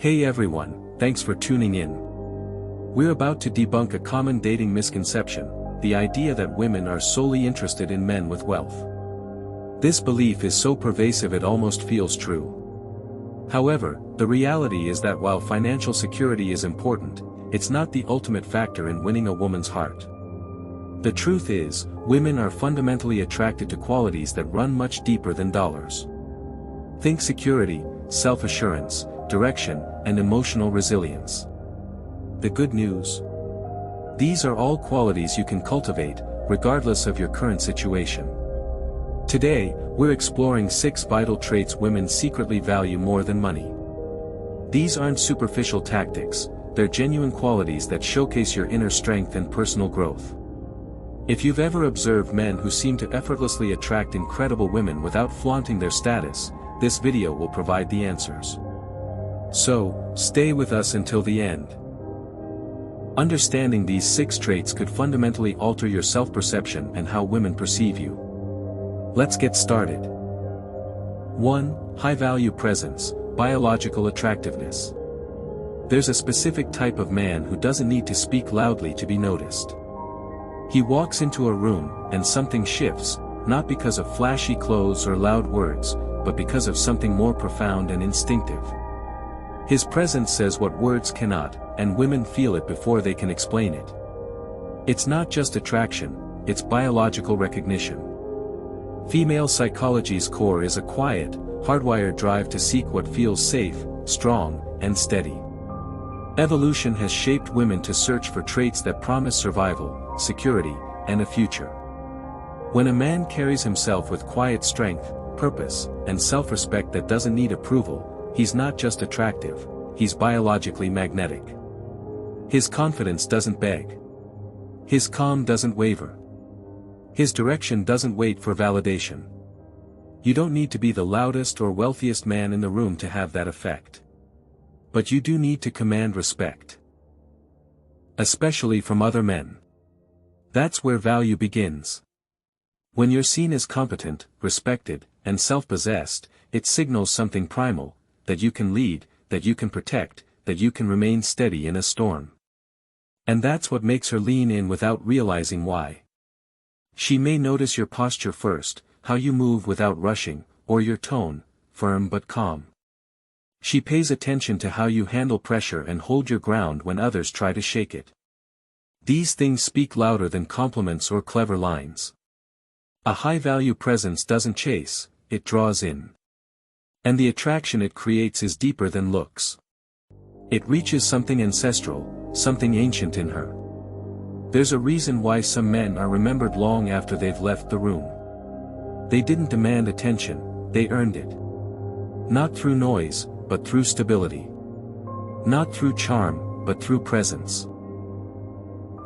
Hey everyone, thanks for tuning in. We're about to debunk a common dating misconception, the idea that women are solely interested in men with wealth. This belief is so pervasive it almost feels true. However, the reality is that while financial security is important, it's not the ultimate factor in winning a woman's heart. The truth is, women are fundamentally attracted to qualities that run much deeper than dollars. Think security, self-assurance, direction, and emotional resilience. The good news? These are all qualities you can cultivate, regardless of your current situation. Today, we're exploring 6 vital traits women secretly value more than money. These aren't superficial tactics, they're genuine qualities that showcase your inner strength and personal growth. If you've ever observed men who seem to effortlessly attract incredible women without flaunting their status, this video will provide the answers. So, stay with us until the end. Understanding these 6 traits could fundamentally alter your self-perception and how women perceive you. Let's get started. 1. High-value presence, biological attractiveness. There's a specific type of man who doesn't need to speak loudly to be noticed. He walks into a room, and something shifts, not because of flashy clothes or loud words, but because of something more profound and instinctive. His presence says what words cannot, and women feel it before they can explain it. It's not just attraction, it's biological recognition. Female psychology's core is a quiet, hardwired drive to seek what feels safe, strong, and steady. Evolution has shaped women to search for traits that promise survival, security, and a future. When a man carries himself with quiet strength, purpose, and self-respect that doesn't need approval, he's not just attractive, he's biologically magnetic. His confidence doesn't beg. His calm doesn't waver. His direction doesn't wait for validation. You don't need to be the loudest or wealthiest man in the room to have that effect. But you do need to command respect. Especially from other men. That's where value begins. When you're seen as competent, respected, and self-possessed, it signals something primal, that you can lead, that you can protect, that you can remain steady in a storm. And that's what makes her lean in without realizing why. She may notice your posture first, how you move without rushing, or your tone, firm but calm. She pays attention to how you handle pressure and hold your ground when others try to shake it. These things speak louder than compliments or clever lines. A high-value presence doesn't chase, it draws in. And the attraction it creates is deeper than looks. It reaches something ancestral, something ancient in her. There's a reason why some men are remembered long after they've left the room. They didn't demand attention, they earned it. Not through noise, but through stability. Not through charm, but through presence.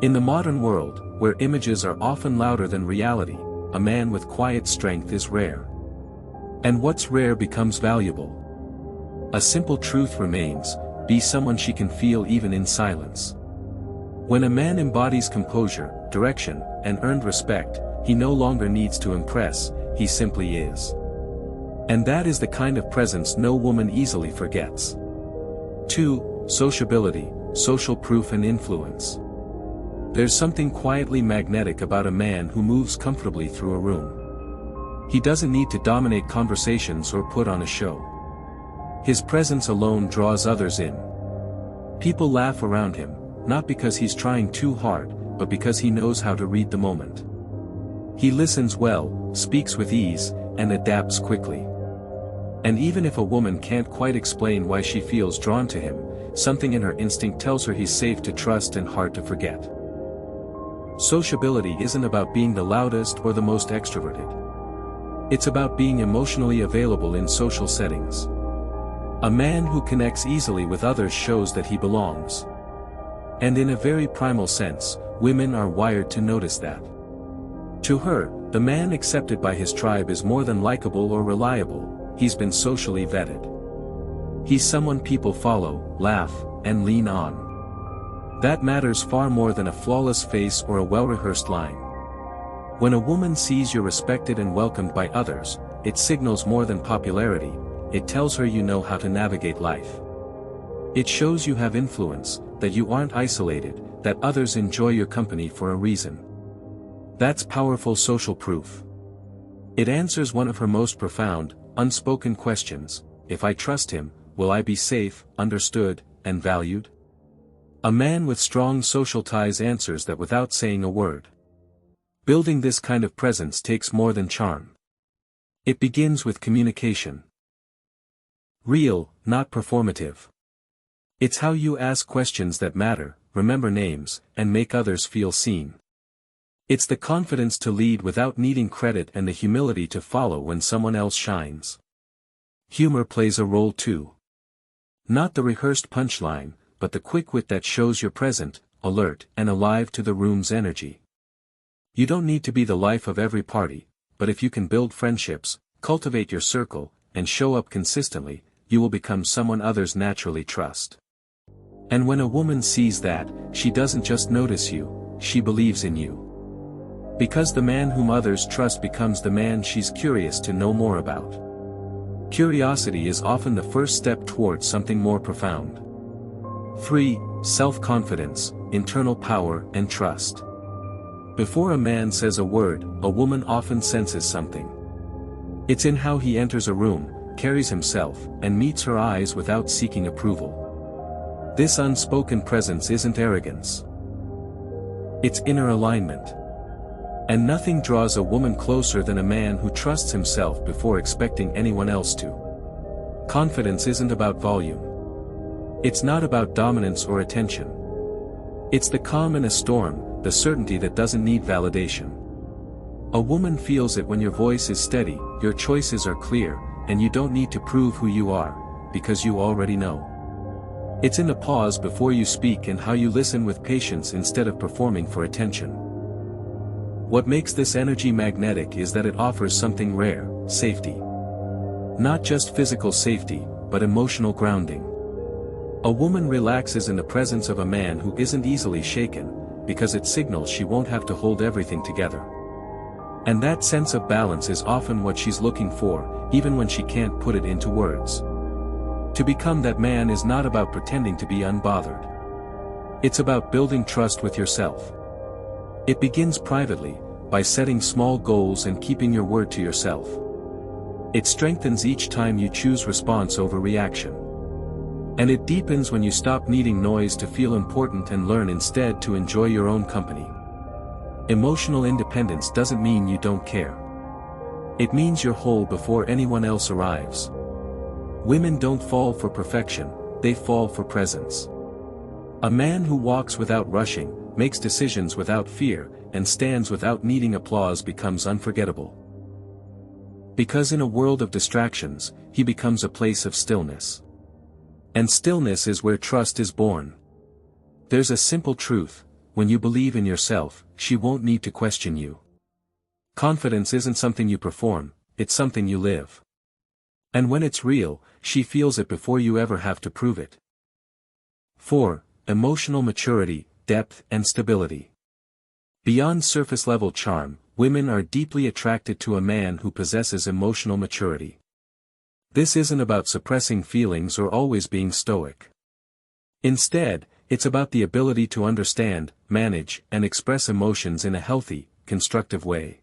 In the modern world, where images are often louder than reality, a man with quiet strength is rare. And what's rare becomes valuable. A simple truth remains, be someone she can feel even in silence. When a man embodies composure, direction, and earned respect, he no longer needs to impress, he simply is. And that is the kind of presence no woman easily forgets. 2. Sociability, social proof and influence. There's something quietly magnetic about a man who moves comfortably through a room. He doesn't need to dominate conversations or put on a show. His presence alone draws others in. People laugh around him, not because he's trying too hard, but because he knows how to read the moment. He listens well, speaks with ease, and adapts quickly. And even if a woman can't quite explain why she feels drawn to him, something in her instinct tells her he's safe to trust and hard to forget. Sociability isn't about being the loudest or the most extroverted. It's about being emotionally available in social settings. A man who connects easily with others shows that he belongs. And in a very primal sense, women are wired to notice that. To her, the man accepted by his tribe is more than likable or reliable, he's been socially vetted. He's someone people follow, laugh, and lean on. That matters far more than a flawless face or a well-rehearsed line. When a woman sees you're respected and welcomed by others, it signals more than popularity, it tells her you know how to navigate life. It shows you have influence, that you aren't isolated, that others enjoy your company for a reason. That's powerful social proof. It answers one of her most profound, unspoken questions: if I trust him, will I be safe, understood, and valued? A man with strong social ties answers that without saying a word. Building this kind of presence takes more than charm. It begins with communication. Real, not performative. It's how you ask questions that matter, remember names, and make others feel seen. It's the confidence to lead without needing credit and the humility to follow when someone else shines. Humor plays a role too. Not the rehearsed punchline, but the quick wit that shows you're present, alert, and alive to the room's energy. You don't need to be the life of every party, but if you can build friendships, cultivate your circle, and show up consistently, you will become someone others naturally trust. And when a woman sees that, she doesn't just notice you, she believes in you. Because the man whom others trust becomes the man she's curious to know more about. Curiosity is often the first step towards something more profound. 3. Self-confidence, internal power and trust. Before a man says a word, a woman often senses something. It's in how he enters a room, carries himself, and meets her eyes without seeking approval. This unspoken presence isn't arrogance. It's inner alignment. And nothing draws a woman closer than a man who trusts himself before expecting anyone else to. Confidence isn't about volume. It's not about dominance or attention. It's the calm in a storm, the certainty that doesn't need validation. A woman feels it when your voice is steady, your choices are clear, and you don't need to prove who you are, because you already know. It's in the pause before you speak and how you listen with patience instead of performing for attention. What makes this energy magnetic is that it offers something rare: safety. Not just physical safety, but emotional grounding. A woman relaxes in the presence of a man who isn't easily shaken, because it signals she won't have to hold everything together. And that sense of balance is often what she's looking for, even when she can't put it into words. To become that man is not about pretending to be unbothered. It's about building trust with yourself. It begins privately, by setting small goals and keeping your word to yourself. It strengthens each time you choose response over reaction. And it deepens when you stop needing noise to feel important and learn instead to enjoy your own company. Emotional independence doesn't mean you don't care. It means you're whole before anyone else arrives. Women don't fall for perfection, they fall for presence. A man who walks without rushing, makes decisions without fear, and stands without needing applause becomes unforgettable. Because in a world of distractions, he becomes a place of stillness. And stillness is where trust is born. There's a simple truth: when you believe in yourself, she won't need to question you. Confidence isn't something you perform, it's something you live. And when it's real, she feels it before you ever have to prove it. 4. Emotional maturity, depth and stability. Beyond surface-level charm, women are deeply attracted to a man who possesses emotional maturity. This isn't about suppressing feelings or always being stoic. Instead, it's about the ability to understand, manage, and express emotions in a healthy, constructive way.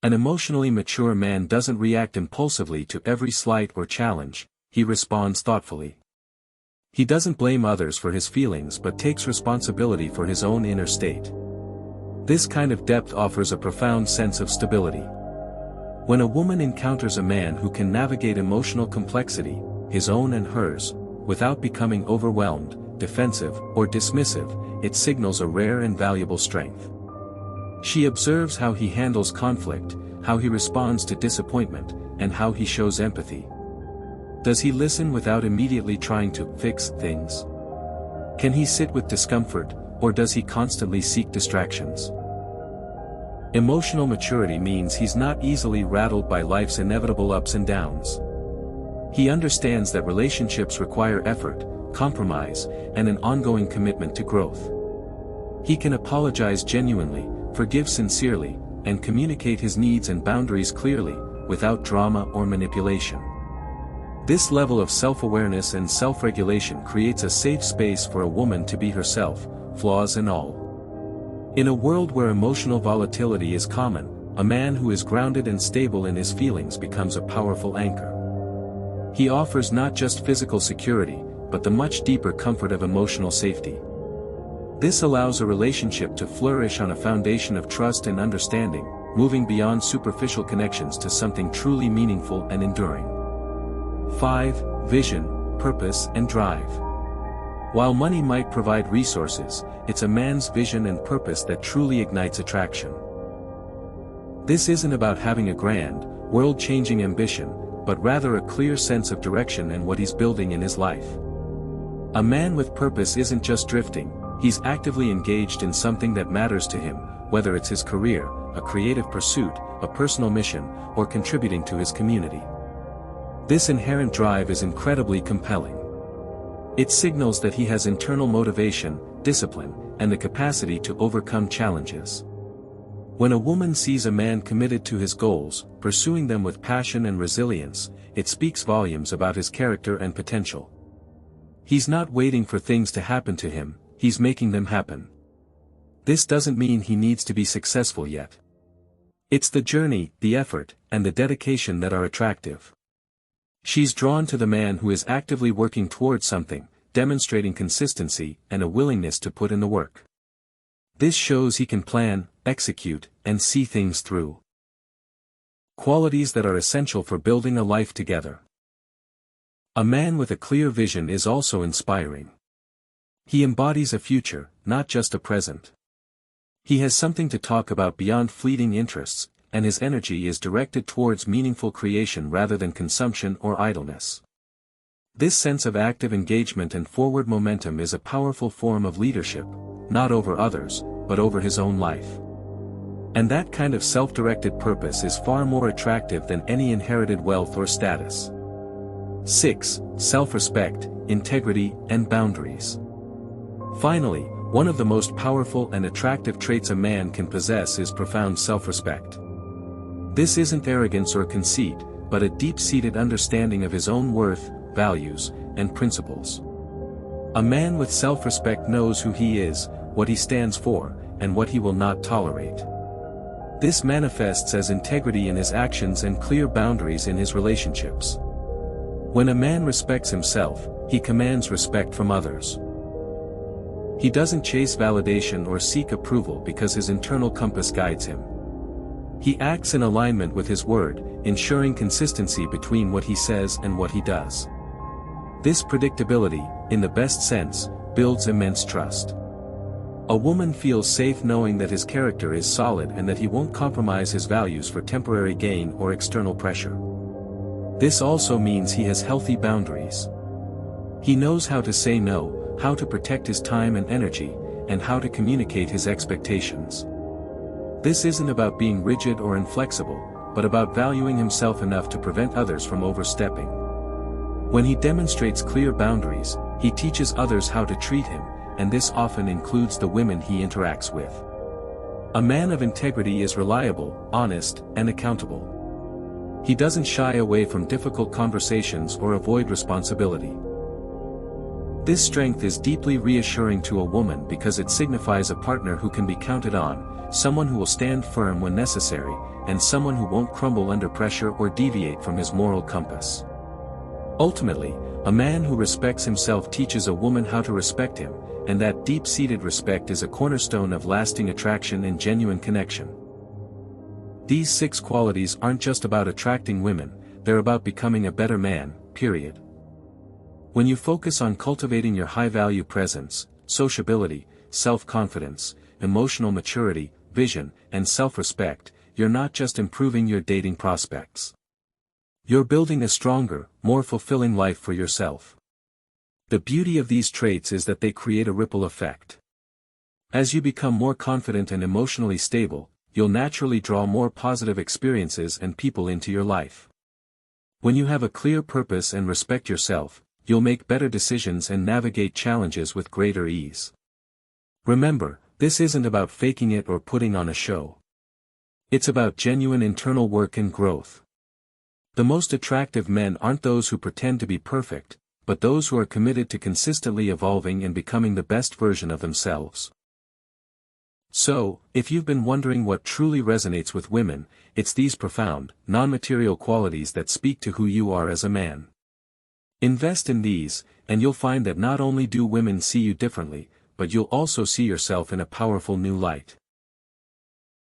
An emotionally mature man doesn't react impulsively to every slight or challenge, he responds thoughtfully. He doesn't blame others for his feelings but takes responsibility for his own inner state. This kind of depth offers a profound sense of stability. When a woman encounters a man who can navigate emotional complexity, his own and hers, without becoming overwhelmed, defensive, or dismissive, it signals a rare and valuable strength. She observes how he handles conflict, how he responds to disappointment, and how he shows empathy. Does he listen without immediately trying to fix things? Can he sit with discomfort, or does he constantly seek distractions? Emotional maturity means he's not easily rattled by life's inevitable ups and downs. He understands that relationships require effort, compromise, and an ongoing commitment to growth. He can apologize genuinely, forgive sincerely, and communicate his needs and boundaries clearly, without drama or manipulation. This level of self-awareness and self-regulation creates a safe space for a woman to be herself, flaws and all. In a world where emotional volatility is common, a man who is grounded and stable in his feelings becomes a powerful anchor. He offers not just physical security, but the much deeper comfort of emotional safety. This allows a relationship to flourish on a foundation of trust and understanding, moving beyond superficial connections to something truly meaningful and enduring. 5. Vision, purpose and drive. While money might provide resources, it's a man's vision and purpose that truly ignites attraction. This isn't about having a grand, world-changing ambition, but rather a clear sense of direction and what he's building in his life. A man with purpose isn't just drifting, he's actively engaged in something that matters to him, whether it's his career, a creative pursuit, a personal mission, or contributing to his community. This inherent drive is incredibly compelling. It signals that he has internal motivation, discipline, and the capacity to overcome challenges. When a woman sees a man committed to his goals, pursuing them with passion and resilience, it speaks volumes about his character and potential. He's not waiting for things to happen to him, he's making them happen. This doesn't mean he needs to be successful yet. It's the journey, the effort, and the dedication that are attractive. She's drawn to the man who is actively working towards something, demonstrating consistency and a willingness to put in the work. This shows he can plan, execute, and see things through. Qualities that are essential for building a life together. A man with a clear vision is also inspiring. He embodies a future, not just a present. He has something to talk about beyond fleeting interests, and his energy is directed towards meaningful creation rather than consumption or idleness. This sense of active engagement and forward momentum is a powerful form of leadership, not over others, but over his own life. And that kind of self-directed purpose is far more attractive than any inherited wealth or status. 6. Self-respect, integrity, and boundaries. Finally, one of the most powerful and attractive traits a man can possess is profound self-respect. This isn't arrogance or conceit, but a deep-seated understanding of his own worth, values, and principles. A man with self-respect knows who he is, what he stands for, and what he will not tolerate. This manifests as integrity in his actions and clear boundaries in his relationships. When a man respects himself, he commands respect from others. He doesn't chase validation or seek approval because his internal compass guides him. He acts in alignment with his word, ensuring consistency between what he says and what he does. This predictability, in the best sense, builds immense trust. A woman feels safe knowing that his character is solid and that he won't compromise his values for temporary gain or external pressure. This also means he has healthy boundaries. He knows how to say no, how to protect his time and energy, and how to communicate his expectations. This isn't about being rigid or inflexible, but about valuing himself enough to prevent others from overstepping. When he demonstrates clear boundaries, he teaches others how to treat him, and this often includes the women he interacts with. A man of integrity is reliable, honest, and accountable. He doesn't shy away from difficult conversations or avoid responsibility. This strength is deeply reassuring to a woman because it signifies a partner who can be counted on, someone who will stand firm when necessary, and someone who won't crumble under pressure or deviate from his moral compass. Ultimately, a man who respects himself teaches a woman how to respect him, and that deep-seated respect is a cornerstone of lasting attraction and genuine connection. These 6 qualities aren't just about attracting women, they're about becoming a better man, period. When you focus on cultivating your high-value presence, sociability, self-confidence, emotional maturity, vision, and self-respect, you're not just improving your dating prospects. You're building a stronger, more fulfilling life for yourself. The beauty of these traits is that they create a ripple effect. As you become more confident and emotionally stable, you'll naturally draw more positive experiences and people into your life. When you have a clear purpose and respect yourself, you'll make better decisions and navigate challenges with greater ease. Remember, this isn't about faking it or putting on a show. It's about genuine internal work and growth. The most attractive men aren't those who pretend to be perfect, but those who are committed to consistently evolving and becoming the best version of themselves. So, if you've been wondering what truly resonates with women, it's these profound, non-material qualities that speak to who you are as a man. Invest in these, and you'll find that not only do women see you differently, but you'll also see yourself in a powerful new light.